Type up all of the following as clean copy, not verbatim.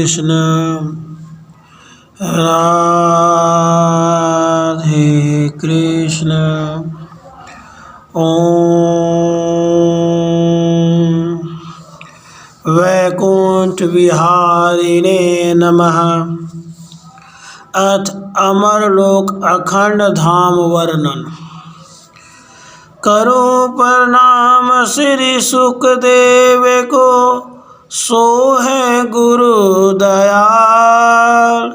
कृष्ण राधे कृष्ण। ओम वैकुंठ विहारिणे नमः। अथ अमरलोक अखंड धाम वर्णन। करो प्रणाम श्री सुखदेव को, सो है गुरु दयाल।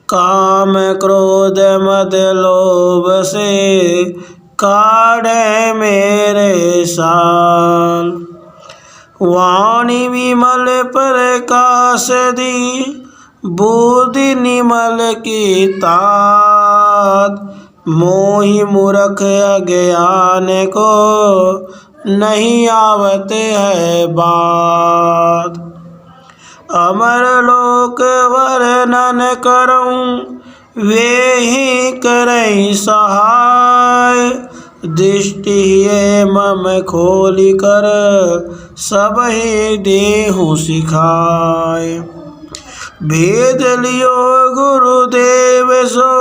काम क्रोध मद लोभ से, काढ़े मेरे साल। वाणी विमल प्रकाश दी, बुद्धि निर्मल की तात। मोहि मूर्ख अज्ञान को, नहीं आवते है बात। अमर लोक वर्णन करऊं, वे ही करई सहाय। दृष्टि ये मम खोली कर, सब ही देहु सिखाय। भेद लियो गुरुदेव सो,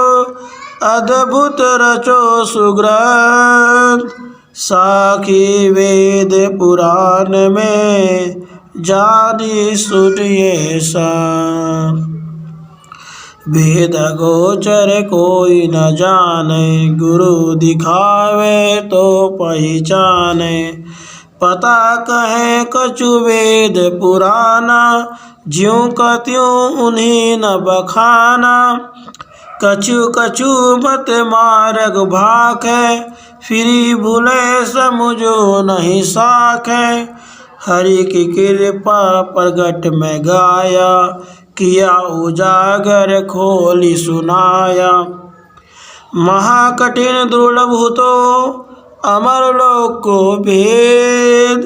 अद्भुत रचो सुग्रंथ। साखी वेद पुराण में, जानी सुनिए सन। भेद गोचर कोई न जाने, गुरु दिखावे तो पहचाने। पता कहे कछु वेद पुराना, ज्यों का त्यों उन्हीं न बखाना। कछु कछु मत मार्ग भाखे, फिरी भूले समझो नहीं साखे। हरि की कृपा प्रगट में गाया, किया उजागर खोली सुनाया। महाकठिन दुर्लभ तो अमर लोक को भेद,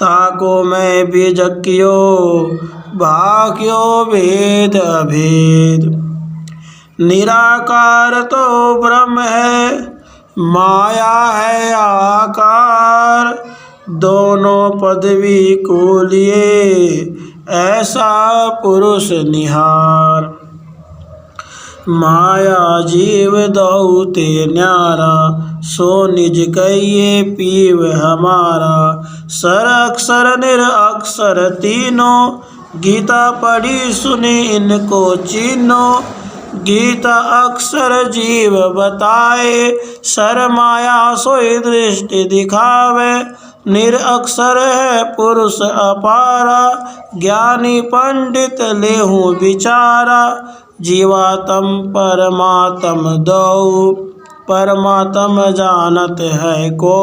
ताको मैं बीजक्यो भाक्यो भेद अभेद। निराकार तो ब्रह्म है, माया है आकार। दोनों पदवी को लिए, ऐसा पुरुष निहार। माया जीव दौते न्यारा, सो निज कहिए पीव हमारा। सर अक्षर निरअक्षर तीनों, गीता पढ़ी सुनी इनको चीनो। गीता अक्षर जीव बताए, सर माया सोई दृष्टि दिखावे। निरअक्षर है पुरुष अपारा, ज्ञानी पंडित लेहु विचारा। जीवात्म परमात्म दौ, परमात्म जानत है को।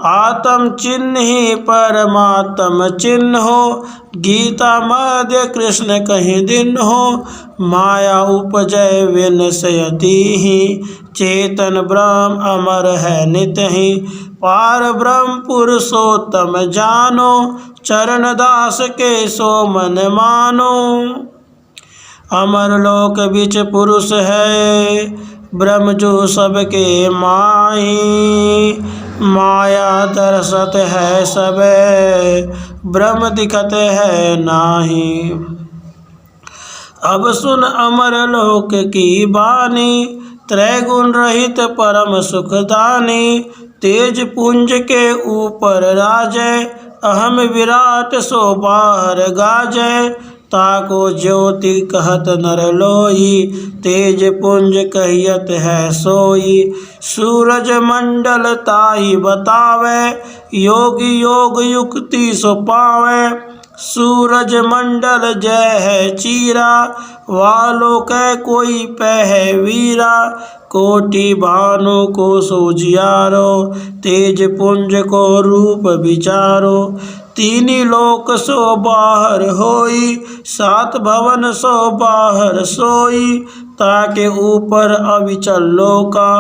आत्म चिन्ह ही परमात्म चिन्ह हो, गीता मध्य कृष्ण कहीं दिन हो। माया उपजय विनश्यति ही, चेतन ब्रह्म अमर है नित ही। पार ब्रह्म पुरुषोत्तम जानो, चरण दास के सो मन मानो। अमर लोक बिच पुरुष है, ब्रह्म जो सबके माही। माया दर्शत है सबे, ब्रह्म दिखत है नाही। अब सुन अमर लोक की बानी, त्रैगुण रहित परम सुखदानी। तेज पुंज के ऊपर राजै, अहम विराट सो बाहर गाजै। ताको ज्योति कहत नर लोई, तेज पुंज कहियत है सोई। सूरज मंडल ताहि बतावे, योगी योग युक्ति सो पावे। सूरज मंडल जय है चीरा, वालों कै कोई पह वीरा। कोटि भानु को सोजियारो, तेज पुंज को रूप विचारो। तीनी लोक सो बाहर होई, सात भवन सो बाहर सोई। ताके ऊपर अविचल लोका,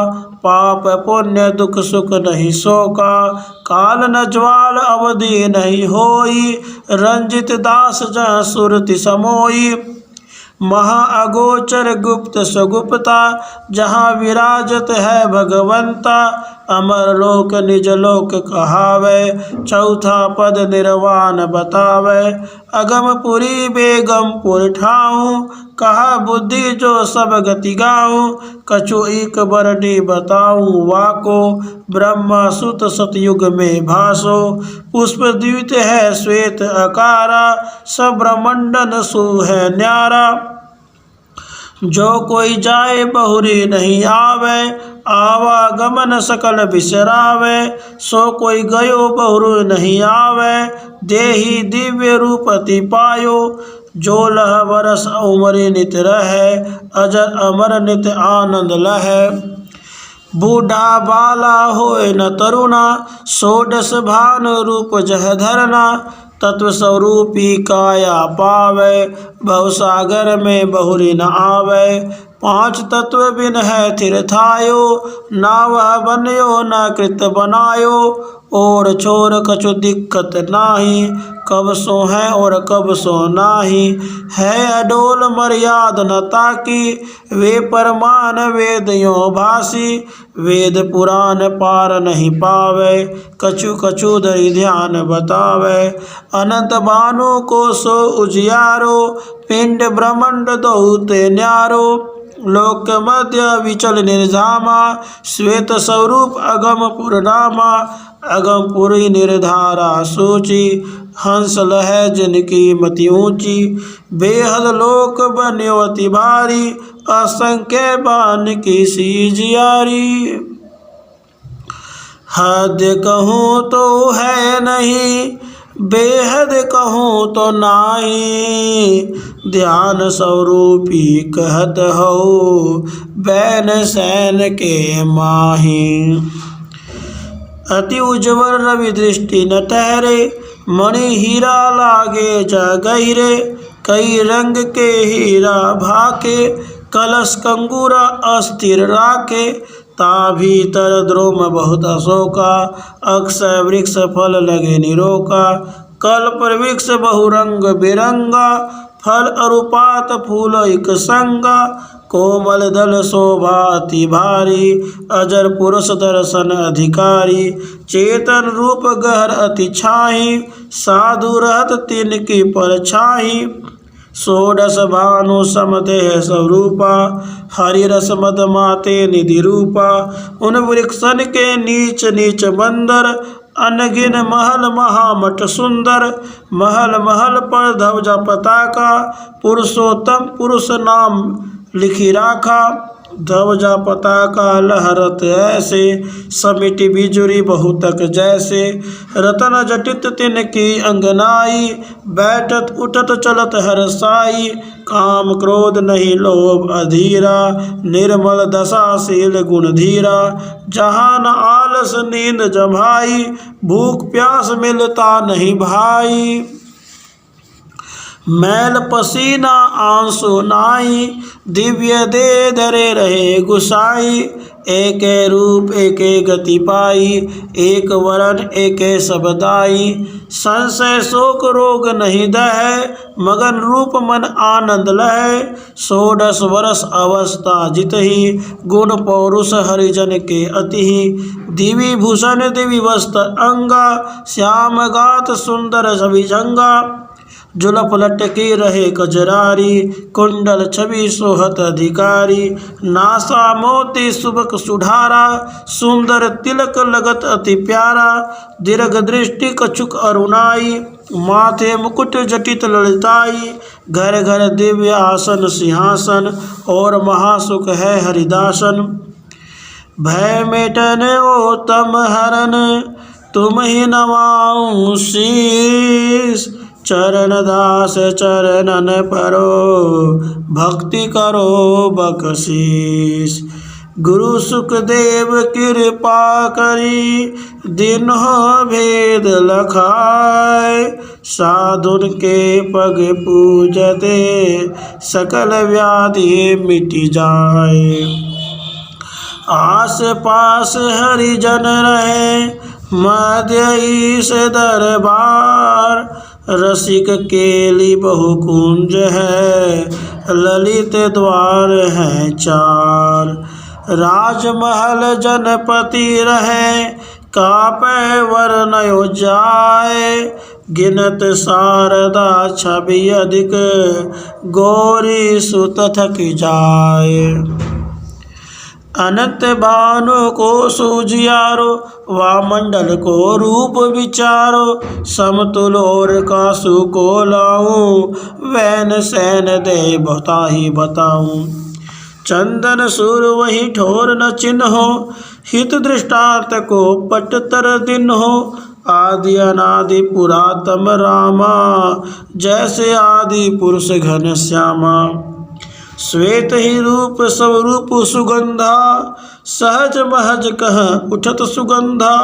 पाप पुण्य दुख सुख नहीं शोका। काल न ज्वाल अवधि नहीं होई, रंजित दास जहाँ सुरति समोई। महा अगोचर गुप्त सुगुप्ता, जहाँ विराजत है भगवंता। अमर लोक निज लोक कहावे, चौथा पद निर्वाण बतावे। अगम पुरी बेगमपुर ठाऊं, कहा बुद्धि जो सब गति गाऊं। कछु एक बरडी बताऊं वाको, ब्रह्मा सुत सतयुग में भासो। पुष्प द्वित है श्वेत अकारा, सब ब्रह्मंडन सु है न्यारा। जो कोई जाए बहुरी नहीं आवे, आवागमन सकल बिसरावे। सो कोई गयो बहुरू नहीं आवे, देहि दिव्य रूपति पायो। जो लह बरस उमरि नित रहे, अजर अमर नित आनंद लहे। बूढ़ा बाला होए न तरुणा, षोडश भान रूप जह धरना। तत्व स्वरूपी काया पावे, भवसागर में बहुरी न आवे। पांच तत्व बिन है थिर थायो, ना वह बन्यो न कृत बनायो। और छोर कछु दिक्कत नाही, कब सो है और कब सो नाही। है अडोल मर्याद न ताकी, वे परमान वेद यो भासी। वेद पुराण पार नहीं पावे, कछु कछु धरि ध्यान बतावे। अनंत बानु को सो उजियारो, पिंड ब्रह्मंड दौते न्यारो। लोक मध्य विचल निर्धामा, श्वेत स्वरूप अगम पुरनामा। अगम पुरी निर्धारा सूची, हंस लहै जिनकी मति ऊंची। बेहद लोक बन्यो अति भारी, असंख्य बान की सीजियारी। हद कहूँ तो है नहीं, बेहद कहूँ तो नाही। ध्यान स्वरूपी कहत हो, बैन सैन के माही। अति उज्ज्वल रवि दृष्टि न ठहरे, मणि हीरा लागे जा गहिरे। कई रंग के हीरा भाके, कलश कंगूरा अस्थिर राखे। ता भीतर द्रोम बहुत अशोका, अक्षय वृक्ष फल लगे निरोका। कल्प वृक्ष बहुरंग बिरंगा, फल अरुपात फूल एक संगा। कोमल दल शोभा अति भारी, अजर पुरुष दर्शन अधिकारी। चेतन रूप गहर अति छाही, साधु रहत तिनकी परछाई। षोडश भानु समदेह स्वरूपा, हरि रस मद माते निधि रूपा। उन वृक्षन के नीच नीच बंदर, अनगिन महल महामठ सुंदर। महल महल पर ध्वजा पताका, पुरुषोत्तम पुरुष नाम लिखी राखा। ध्वजा पताका लहरत ऐसे, समिति बिजुरी बहुतक जैसे। रतन जटित तिनकी अंगनाई, बैठत उठत चलत हरसाई। काम क्रोध नहीं लोभ अधीरा, निर्मल दशाशील गुण धीरा। जहाँ न आलस नींद जमाई, भूख प्यास मिलता नहीं भाई। मैल पसीना आंसू नाई, दिव्य दे धरे रहे गुसाई। एक रूप एक गति पाई, एक वरण एक सबदाई। संशय शोक रोग नहीं दहै, मगन रूप मन आनंद लहै। षोडश वर्ष अवस्था जितहि, गुण पौरुष हरिजन के अतिहि। दिवि भूषण दिवि वस्त्र अंगा, श्याम गात सुंदर सभिजंगा। जुलफ लटकी रहे कजरारी, कुंडल छवि सोहत अधिकारी। नासा मोती सुबक सुधारा, सुंदर तिलक लगत अति प्यारा। दीर्घ दृष्टि कछुक अरुणाई, माथे मुकुट जटित ललिताई। घर घर दिव्य आसन सिंहासन, और महासुख है हरिदासन। भय मिटन उत्तम हरन, तुम ही नवाऊं शीस। चरण दास चरणन परो, भक्ति करो बकशीस। गुरु सुखदेव कृपा करी, दिन्हो भेद लखाए। साधुन के पग पूजते, सकल व्याधि मिट जाए। आस पास हरिजन रहे, मध्य ईश दरबार रसिक केली बहुकुंज है, ललित द्वार हैं 4। राजमहल जनपति रहे, कापे वर्णयो जाए। गिनत शारदा छवि अधिक, गौरी सुत थक जाए। अनंत भानु को सूजियारो, वामंडल को रूप विचारो। समतुल और कासु को लाऊं, वैन सैन दे बताही बताऊं। चंदन सुर वही ठोर न चिन्हो, हित दृष्टांत को पटतर दिन हो। आदि अनादि पुरातम रामा, जैसे आदि पुरुष घन श्यामा। श्वेत ही रूप सब रूप सुगंधा, सहज महज कह उठत सुगंधा।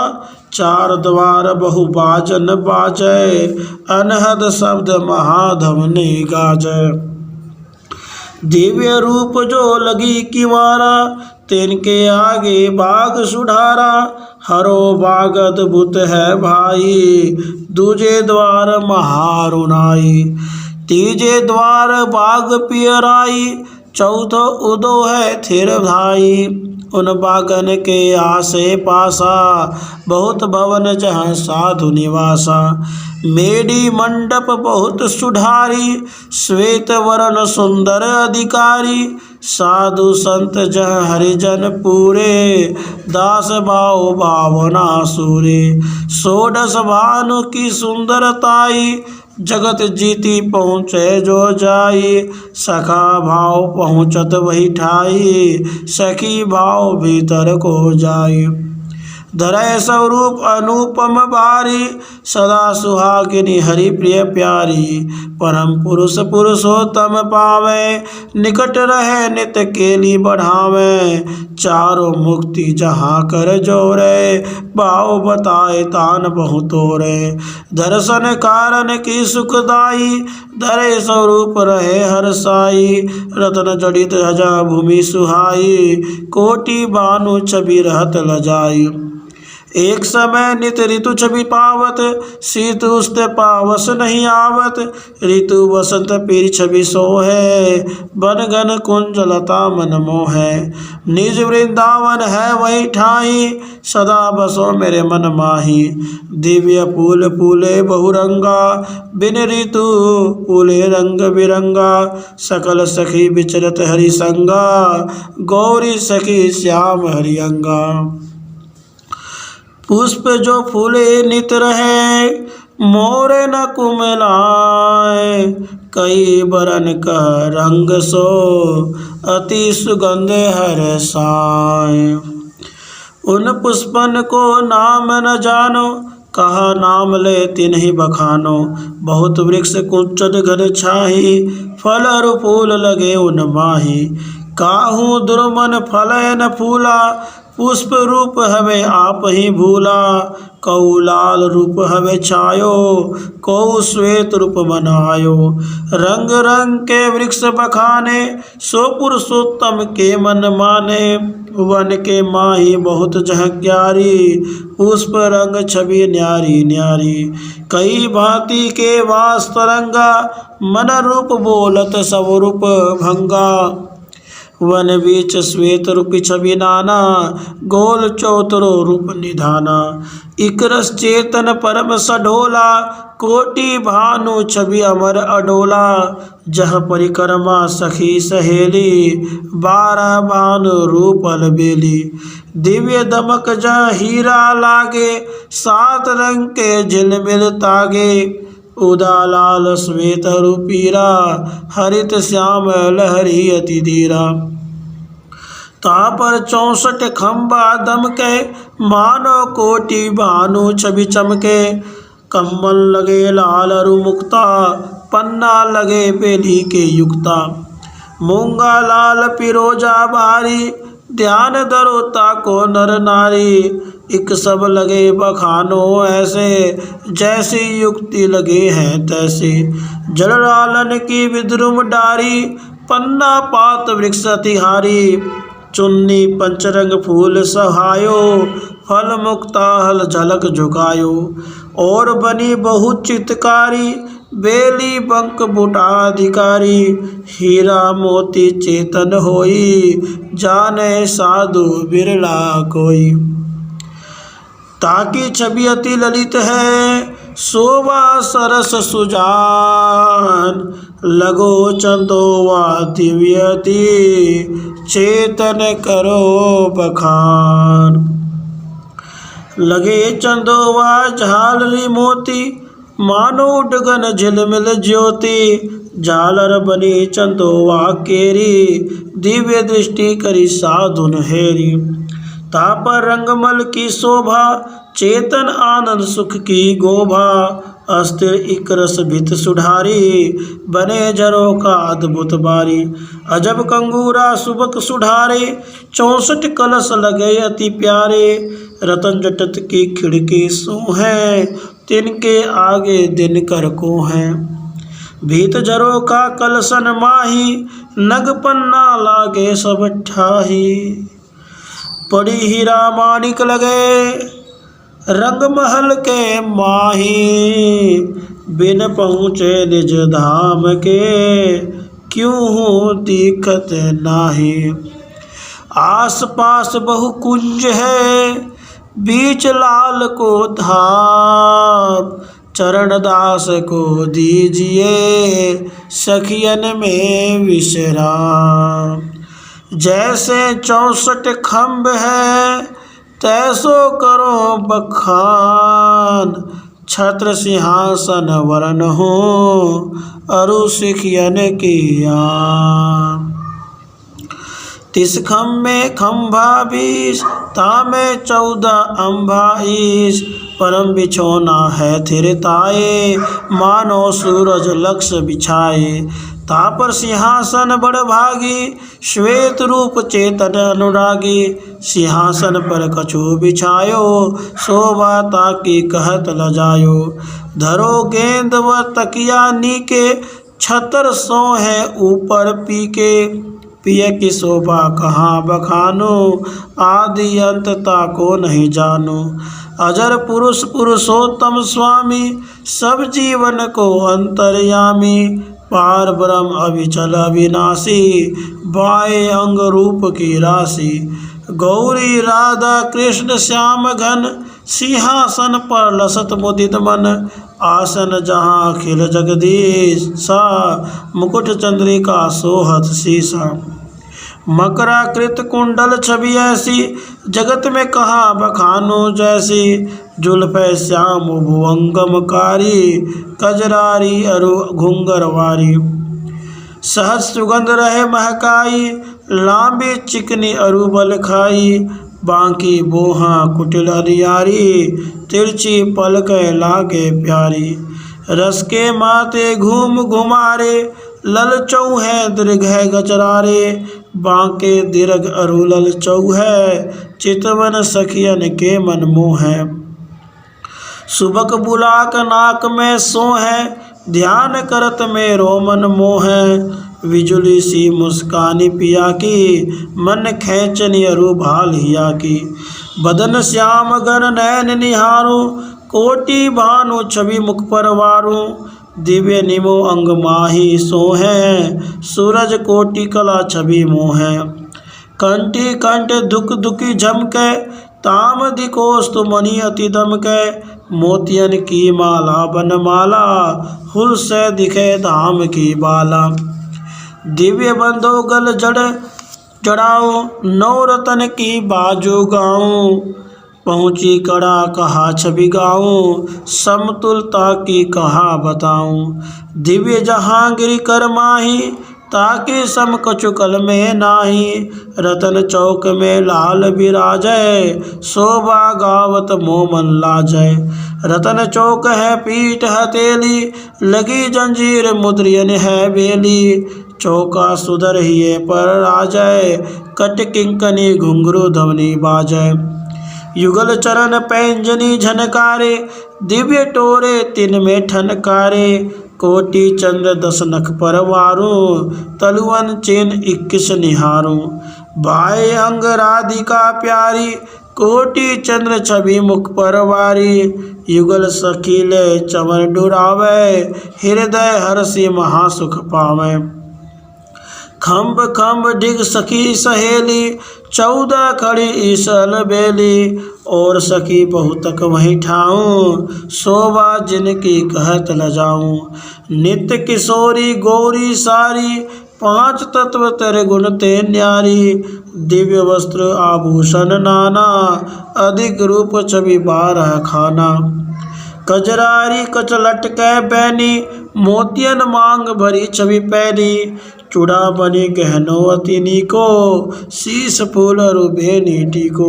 4 द्वार बहु बाजन बाजय, अनहद शब्द महाधवनि गाजय। दिव्य रूप जो लगी किवारा, तिनके आगे बाग सुधारा। हरो बाग अद्भुत है भाई, दूजे द्वार महारुनाई। तीजे द्वार बाग पियराई, चौथो उदो है थिर भाई। उन बागन के आसे पासा, बहुत भवन जहाँ साधु निवासा। मेडी मंडप बहुत सुधारी, श्वेत वरण सुंदर अधिकारी। साधु संत जह हरिजन पूरे, दास भाव भावना सूरे। 16 भानु की सुंदरताई, जगत जीती पहुँचे जो जाई। सखा भाव पहुँचत वही ठाई, सखी भाव भीतर को जाई। धरय स्वरूप अनुपम बारी, सदा सुहागिनी हरि प्रिय प्यारी। परम पुरुष पुरुषोत्तम पावे, निकट रहे नित केली बढ़ावे। चारों मुक्ति जहाँ कर जोरे, भाव बताए तान बहुतोरे। दर्शन कारण की सुखदाई, धरे स्वरूप रहे हर साई। रतन जड़ित हजा भूमि सुहाई, कोटि भानु छवि रहत लजाई। एक समय नित ऋतु छवि पावत, शीत उष्ण पावस नहीं आवत। ऋतु वसंत पीर छवि सोहे, बन गन कुंज लता मन मोहे। निज वृंदावन है वही ठाई, सदा बसो मेरे मन माही। दिव्य फूल फूले बहुरंगा, बिन ऋतु फूले रंग बिरंगा। सकल सखी विचरत हरि संगा, गौरी सखी श्याम हरिअंगा। पुष्प जो फूले नित रहे, मोरे न कुमलाए। कई बरन कह रंग सो, अति सुगंध हर साय। उन पुष्पन को नाम न जानो, कहा नाम ले तिन्हि बखानो। बहुत वृक्ष कुंचन घन छाही, फल अरु फूल लगे उन माही। काहू दुर्मन फलय न फूला, पुष्प रूप हवे आप ही भूला। कऊ लाल रूप हवे छायो, कऊ श्वेत रूप बनायो। रंग रंग के वृक्ष बखाने, सो पुरुषोत्तम के मन माने। वन के माही बहुत जह ग्यारी, पुष्प रंग छवि न्यारी न्यारी। कई भांति के वास तरंगा, मन रूप बोलत सब रूप भंगा। वन बीच श्वेत रूप छवि नाना, गोल चौतरो रूप निधाना। इकरस चेतन परम सढोला, कोटि भानु छवि अमर अडोला। जह परिक्रमा सखी सहेली, 12 भानु रूप अलबेली। दिव्य दमक जह हीरा लागे, 7 रंग के झिलमिल तागे। उदा लाल श्वेत रूपीरा, हरित श्याम लहरी अति धीरा। ता पर 64 खंबा दमके, मानो कोटि भानु छवि चमके। कम्बल लगे लाल अरु मुक्ता, पन्ना लगे बेली के युक्ता। मूंगा लाल पिरोजा बारी, ध्यान दरोता को नर नारी। इक सब लगे बखानो ऐसे, जैसी युक्ति लगे हैं तैसे। जड़लालन की विद्रुम डारी, पन्ना पात वृक्ष तिहारी। चुन्नी पंचरंग फूल सहायो, फल मुक्ता हल झलक झुकायो। और बनी बहुत चितकारी बेली बंक बुटाधिकारी। हीरा मोती चेतन होई जाने साधु बिरला कोई। ताकि छवि अति ललित है शोभा सरस सुजान। लगो चंदोवा दिव्यति चेतन करो बखान। लगे चंदोवा झालरी मोती मानो डगन झिलमिल ज्योति। झालर बनी चंदोवा केरी दिव्य दृष्टि करी साधुन हेरी। तापर रंगमल की शोभा चेतन आनंद सुख की गोभा। अस्थिर इकरस भित सुधारी बने जरो का अद्भुत बारी। अजब कंगूरा सुबक सुधारे 64 कलश लगे अति प्यारे। रतन जटत की खिड़की सो है तिनके आगे दिन कर को है। भीत जरो का कलशन माही नग पन्ना लागे सब ठाही। पड़ी हीरा मानिक लगे रंग महल के माही। बिन पहुँचे निज धाम के क्यों हो दिखत नाही। आस पास बहु कुंज है बीच लाल को धाम। चरण दास को दीजिए सखियन में विश्राम। जैसे 64 खम्भ है तैसो करो बखान। छत्र सिंहासन वरन हो अरु सिखियन की आन। 30 खम्भे खम्भा 20 तामे 14 अम्भा 20। परम बिछोना है थिरताए मानो सूरज लक्ष बिछाए। तापर सिंहासन बड़ भागी श्वेत रूप चेतन अनुरागी। सिंहासन पर कछु बिछायो शोभा ताकि कहत लजायो। धरो गेंद व तकिया नीके छतर सो है ऊपर पीके। पिय की शोभा कहाँ बखानो आदि अंत ताको नहीं जानो। अजर पुरुष पुरुषोत्तम स्वामी सब जीवन को अंतर्यामी। पार ब्रह्म अविचल अविनाशी बाए अंग रूप की राशि। गौरी राधा कृष्ण श्याम घन सिंहासन पर लसत मुदित मन। आसन जहाँ अखिल जगदीश सा मुकुट चंद्रिका सोहत शीसा। मकराकृत कुंडल छवि ऐसी जगत में कहाँ बखानो जैसी। जुल्फे श्याम भुवंगमकारी कजरारी अरु घुंगरवारी। सहज सुगंध रहे महकाई लांबी चिकनी अरु बल खाई। बांकी बोहा कुटिल अधियारी तिरछी पलक लागे प्यारी। रस के माते घूम घुमारे ललचौ है दीर्घ गचरारे। बांके दीर्घ अरु ललचौ है चितवन सखियन के मन मोह है। सुबक बुलाक नाक में सो है ध्यान करत में रोमन मोह है। विजुली सी मुस्कानी पिया की मन खेचनी अरु भाल हिया की। बदन श्याम गन नैन निहारू कोटि भानु छवि मुख पर वारू। दिव्य निमो अंग माही सो है सूरज कोटि कला छवि मोह है। कंठी कंठ दुख दुखी झमके ताम दिकोस्तु मणि अति दमके। मोतियन की माला बनमाला हुल से दिखे धाम की बाला। दिव्य बंधो गल जड़ जड़ाओ नौ रतन की बाजू गाऊं। पहुँची कड़ा कहा छवि गाऊं समतुलता की कहा बताऊं। दिव्य जहांगीर कर माही ताकि सम कचुकल में नाही। रतन चौक में लाल विराजय शोभा गावत मोमन लाजय। रतन चौक है पीठ हथेली लगी जंजीर मुद्रियन है बेली। चौका सुधर हिये पर राजय कट किंकनी घुंघरू धवनी बाजय। युगल चरण पैंजनी झनकारे दिव्य टोरे तिन में ठनकारे। कोटि चंद्र 10 नख पर वारू तलुवन चेन 21 निहारू। बाए अंग राधिका प्यारी कोटि चंद्र छवि मुख पर वारी, युगल सखीले चमन डुरावे, हृदय हर्षि महासुख पावे। खम्भ खम्भ डिग सखी सहेली, 14 खड़ी ईसल बेली, और सखी बहुतक वहीं ठाऊं, शोभा जिनकी कहत न जाऊं। नित्य किशोरी गौरी सारी, 5 तत्व तेरे गुण ते न्यारी, दिव्य वस्त्र आभूषण नाना, अधिक रूप छवि 12 खाना। कजरारी कच लटकै बैनी, मोतियन मांग भरी छवि पैनी, चूड़ा बनी गहनो अति नीको, शीश फूल रुबेनी टीको।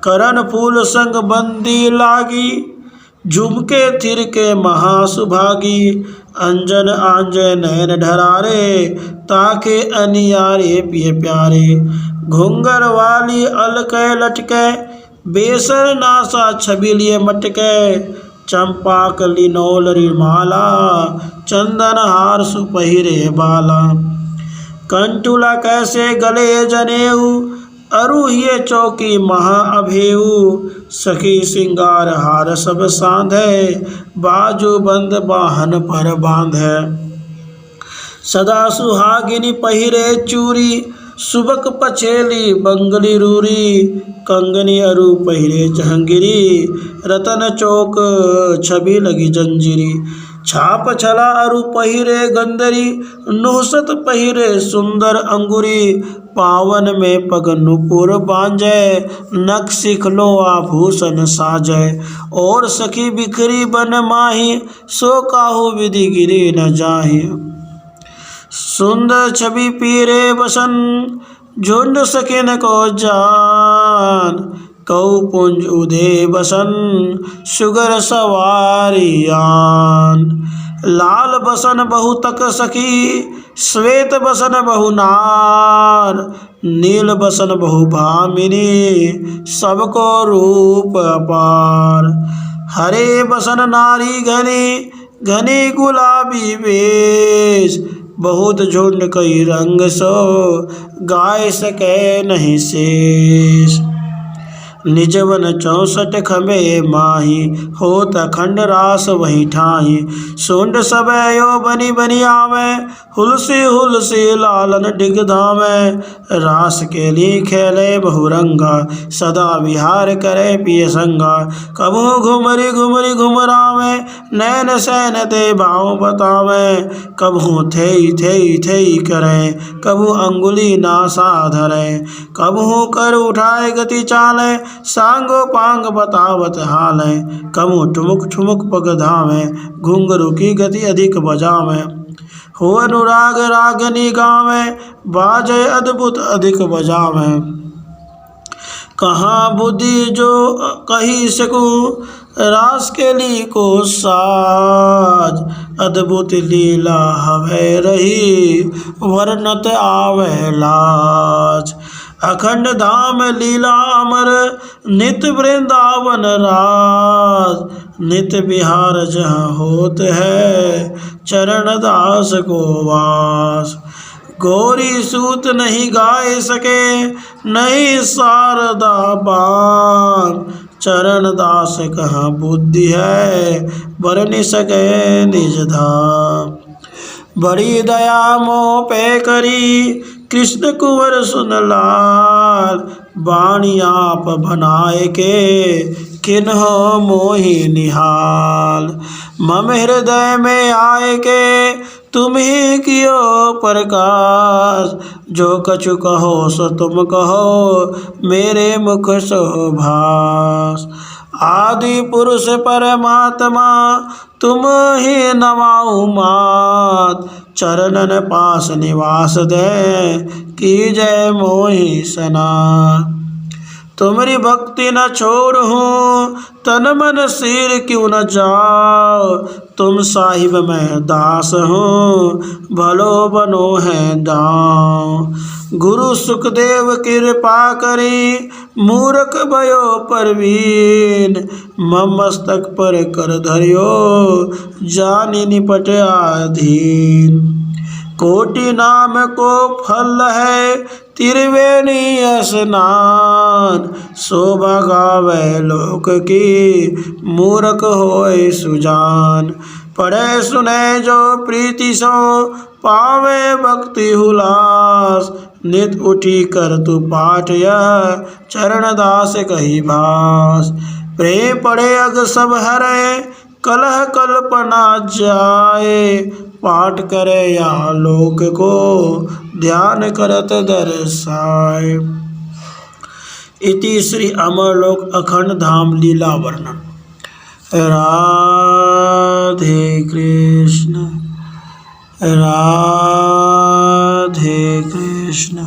करण फूल संग बंदी लागी, झुमके थिर के महासुभागी, अंजन आंजय नयन ढरारे, ताके अनियारे पिय प्यारे। घुंगर वाली अलकै लटकै, बेसर नासा छवि लिए मटकै, चंपाक लिनोल माला, चंदन हार सुपहिरे बाला। कंठुला कैसे गले जनेऊ, अरुहिए चौकी महा अभेऊ, सखी सिंगार हार सब सांधे, बाजू बंद बाहन पर बांधे। सदा सुहागिनी पहिरे चूरी, सुबक पछेली बंगली रूरी, कंगनी अरु पहिरे जहंगिरी, रतन चौक छवि लगी जंजीरी। छाप छला अरु पहिरे गंदरी, नुहसत पहिरे सुंदर अंगुरी, पावन में पग नुपुर बांझे, नख सिखलो आभूषण साजै। और सखी बिखरी बन माही, सो काहू विधि गिरी न जाही। सुंदर छवि पीरे बसन, झुंड सकिन को जान, कौ पुंज उदे बसन, सुगर सवारियान। लाल बसन बहु तक सखी, श्वेत बसन बहु नार, नील बसन बहु भामिनी, सबको रूप अपार। हरे बसन नारी घनी, घनी गुलाबी वेश, बहुत झुंड कई रंग सो, गाय सके नहीं शेष। निजवन 64 खमे माही, होत अखंड रास वही ठाही। सुंड सबयो बनी बनी आवे, हुलसी हुलसी लालन डिग धामे। रास के लिए खेले बहुरंगा, सदा विहार करे पिय संगा। कबू घुमरी घुमरी घुमरावे, नैन सैन ते भाव बतावे। कबू थेई थेई थेई करे, कबू अंगुली नासा धरे। कबू कर उठाए गति चाले, सांगो पांग बतावत हाले। कबू ठुमुक ठुमुक पग धावे, घुंघरू की गति अधिक बजावे। हो अनुराग रागनी गावे, बाजे अद्भुत अधिक बजावे। कहाँ बुद्धि जो कही सकूं, रास के ली को साज। अद्भुत लीला हवे रही, वर्णत आवे लाज। अखंड धाम लीला अमर, नित वृंदावन राज। नित बिहार जहाँ होत है, चरण दास को वास। गौरी सूत नहीं गाए सके, नहीं शारदा बान। चरण दास कहाँ बुद्धि है, बरनि सके निज धाम। बड़ी दया मोह पे करी, कृष्ण कुंवर सुन लाल। बाणी आप बनाए के, किन्हो मोहि निहाल। मम हृदय में आए के, तुम ही कियो प्रकाश। जो कछु कहो सो तुम कहो, मेरे मुख शोभास। आदि पुरुष परमात्मा, तुम ही नमाऊ मात। चरणन पास निवास दे, की जय मोहि सनाथ। तुम्हारी भक्ति न छोड़ूं, तन मन सिर क्यों न जाओ। तुम साहिब मैं दास हूँ, भलो बनो है दाओ। गुरु सुखदेव कृपा करी, मूर्ख भयो परवीन। मम मस्तक पर कर धरियो, जानि निपट आधीन। कोटि नाम को फल है त्रिवेणी स्नान। शोभा गावे लोक की मूर्ख होए सुजान। पढ़े सुने जो प्रीति सो पावे भक्ति हुलास। नित उठी कर तू पाठ यह चरण दास कही भास। प्रेम पढ़े अग सब हरे कलह कल्पना जाए। पाठ करे या लोक को ध्यान करत दर्शाए। इति श्री अमरलोक अखंड धाम लीला वर्णन। राधे कृष्ण राधे कृष्ण।